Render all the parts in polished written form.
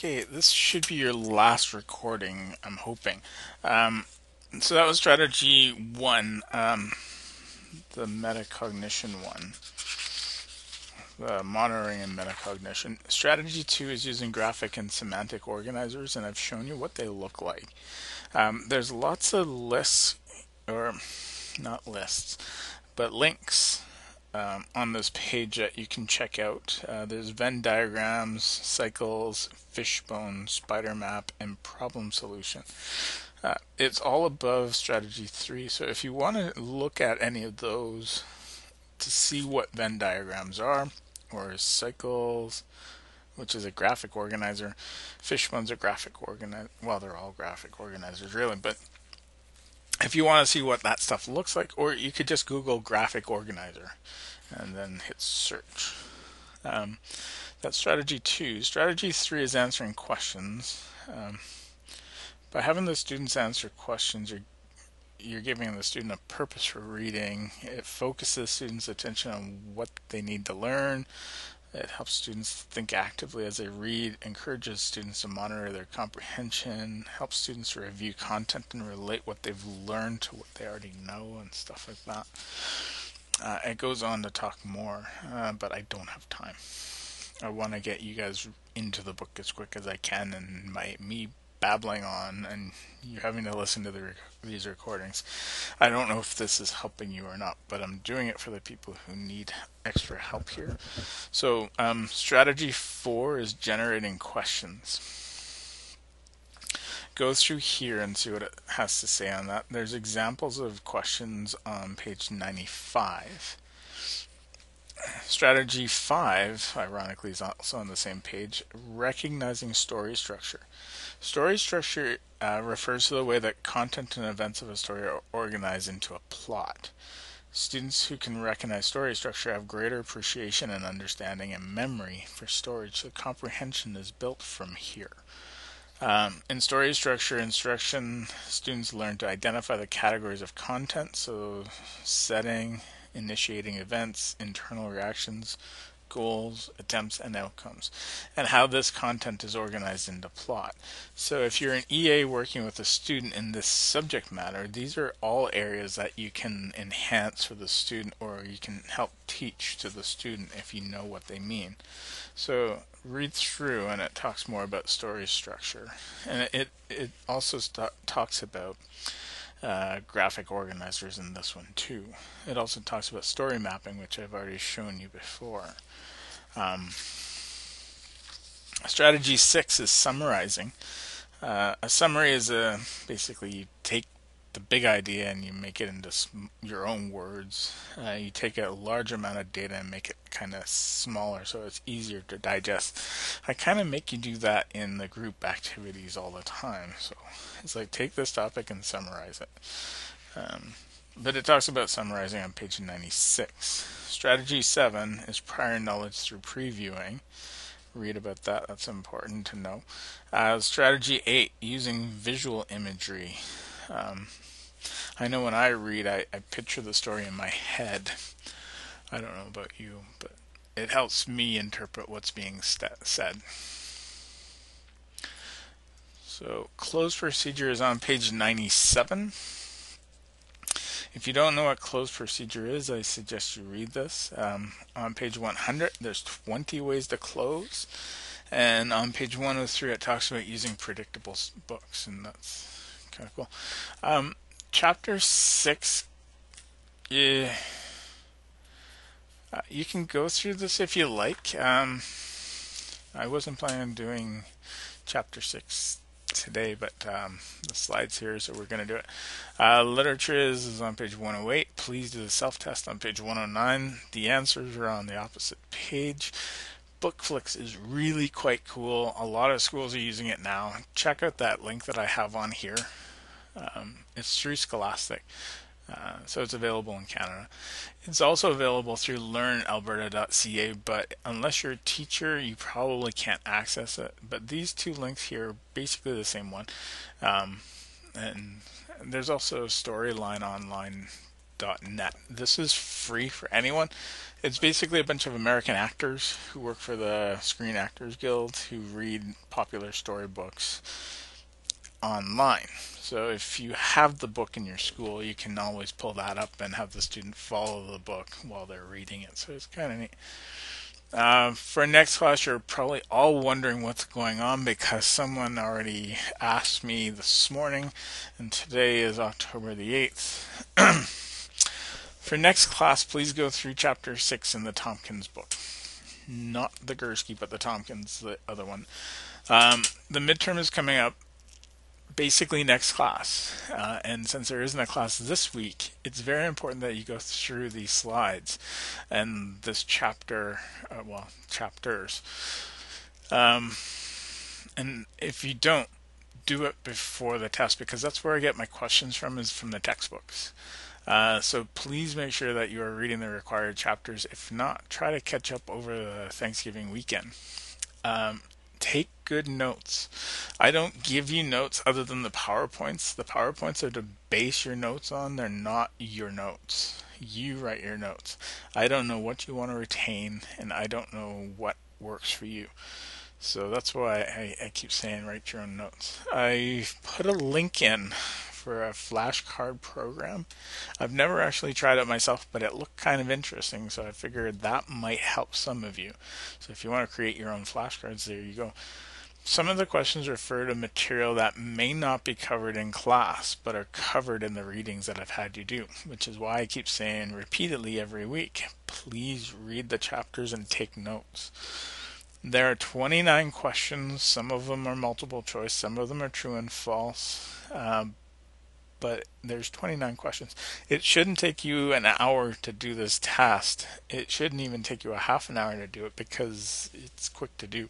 Okay, this should be your last recording, I'm hoping. Um, so that was strategy one, the metacognition one, the monitoring and metacognition. Strategy two is using graphic and semantic organizers, and I've shown you what they look like. There's lots of lists, or not lists, but links on this page that you can check out. There's Venn diagrams, cycles, fishbone, spider map, and problem solution. It's all above strategy 3, so if you want to look at any of those to see what Venn diagrams are, or cycles, which is a graphic organizer, fishbone's a graphic organizer. Well, they're all graphic organizers, really, but if you want to see what that stuff looks like, or you could just Google graphic organizer and then hit search. That's strategy 2. Strategy 3 is answering questions. By having the students answer questions, you're giving the student a purpose for reading. It focuses students' attention on what they need to learn. It helps students think actively as they read, encourages students to monitor their comprehension, helps students review content and relate what they've learned to what they already know and stuff like that. It goes on to talk more, but I don't have time. I want to get you guys into the book as quick as I can, and me babbling on and you having to listen to these recordings, I don't know if this is helping you or not, but I'm doing it for the people who need extra help here. So strategy 4 is generating questions. Go through here and see what it has to say on that. There's examples of questions on page 95. Strategy 5, ironically, is also on the same page, recognizing story structure. Story structure refers to the way that content and events of a story are organized into a plot. Students who can recognize story structure have greater appreciation and understanding and memory for storage, so comprehension is built from here. In story structure instruction, students learn to identify the categories of content, so setting, initiating events, internal reactions, goals, attempts, and outcomes, and how this content is organized into plot. So if you're an EA working with a student in this subject matter, these are all areas that you can enhance for the student, or you can help teach to the student if you know what they mean. So read through, and it talks more about story structure, and it also talks about graphic organizers in this one too. It also talks about story mapping, which I've already shown you before. Strategy 6 is summarizing. A summary is basically you take the big idea and you make it into your own words. You take a large amount of data and make it kind of smaller so it's easier to digest. I kind of make you do that in the group activities all the time. So it's like, take this topic and summarize it. But it talks about summarizing on page 96. Strategy 7 is prior knowledge through previewing. Read about that, that's important to know. Strategy 8, using visual imagery. I know when I read, I picture the story in my head. I don't know about you, but it helps me interpret what's being said. So closed procedure is on page 97. If you don't know what closed procedure is, I suggest you read this. On page 100, there's 20 ways to close. And on page 103, it talks about using predictable books, and that's kind of cool. Chapter 6, you can go through this if you like. I wasn't planning on doing chapter 6 today, but the slide's here, so we're going to do it. Literature is on page 108. Please do the self-test on page 109. The answers are on the opposite page. Bookflix is really quite cool. A lot of schools are using it now. Check out that link that I have on here. It's through Scholastic, so it's available in Canada. It's also available through learnalberta.ca, but unless you're a teacher, you probably can't access it. But these two links here are basically the same one. And there's also storylineonline.com TheTalkins.net. This is free for anyone. It's basically a bunch of American actors who work for the Screen Actors Guild who read popular storybooks online. So if you have the book in your school, you can always pull that up and have the student follow the book while they're reading it. So it's kind of neat. For next class, you're probably all wondering what's going on because someone already asked me this morning, and today is October the 8th. For next class, please go through chapter 6 in the Tompkins book. Not the Gursky, but the Tompkins, the other one. The midterm is coming up basically next class, and since there isn't a class this week, it's very important that you go through these slides and this chapter, chapters. And if you don't, do it before the test, because that's where I get my questions from, is from the textbooks. So please make sure that you are reading the required chapters. If not, try to catch up over the Thanksgiving weekend. Take good notes. I don't give you notes other than the PowerPoints. The PowerPoints are to base your notes on. They're not your notes. You write your notes. I don't know what you want to retain, and I don't know what works for you. So that's why I keep saying write your own notes. I put a link in for a flashcard program. I've never actually tried it myself, but it looked kind of interesting, so I figured that might help some of you. So if you want to create your own flashcards, there you go. Some of the questions refer to material that may not be covered in class, but are covered in the readings that I've had you do, which is why I keep saying repeatedly every week, please read the chapters and take notes. There are 29 questions. Some of them are multiple choice, some of them are true and false. But there's 29 questions. It shouldn't take you an hour to do this test. It shouldn't even take you a half an hour to do it because it's quick to do.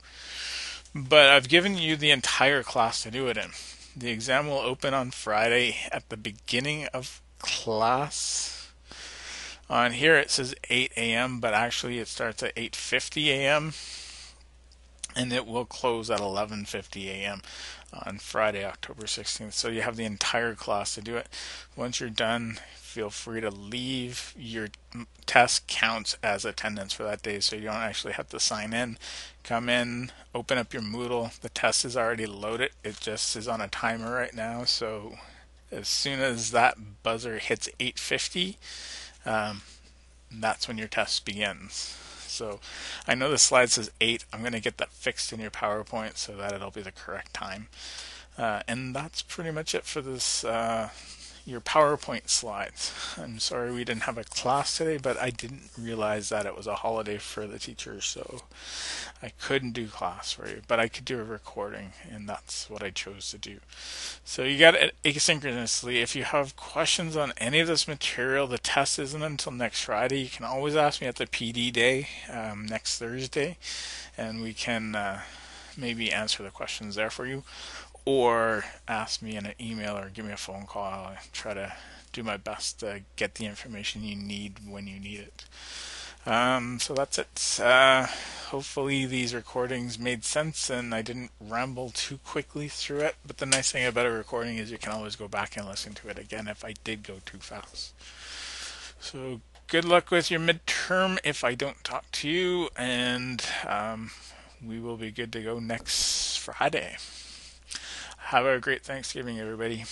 But I've given you the entire class to do it in. The exam will open on Friday at the beginning of class. On here it says 8 a.m., but actually it starts at 8:50 a.m. and it will close at 11:50 a.m. on Friday, October 16th. So you have the entire class to do it. Once you're done, feel free to leave. Your test counts as attendance for that day, so you don't actually have to sign in. Come in, open up your Moodle. The test is already loaded. It just is on a timer right now, so as soon as that buzzer hits 8:50, that's when your test begins. So I know the slide says 8. I'm going to get that fixed in your PowerPoint so that it'll be the correct time. And that's pretty much it for this your PowerPoint slides. I'm sorry we didn't have a class today, but I didn't realize that it was a holiday for the teachers, so I couldn't do class for you, but I could do a recording, and that's what I chose to do. So you got it asynchronously. If you have questions on any of this material, the test isn't until next Friday. You can always ask me at the PD day next Thursday, and we can maybe answer the questions there for you, or ask me in an email or give me a phone call. I'll try to do my best to get the information you need when you need it. So that's it. Hopefully these recordings made sense and I didn't ramble too quickly through it, but the nice thing about a recording is you can always go back and listen to it again if I did go too fast. So good luck with your midterm if I don't talk to you, and we will be good to go next Friday. Have a great Thanksgiving, everybody.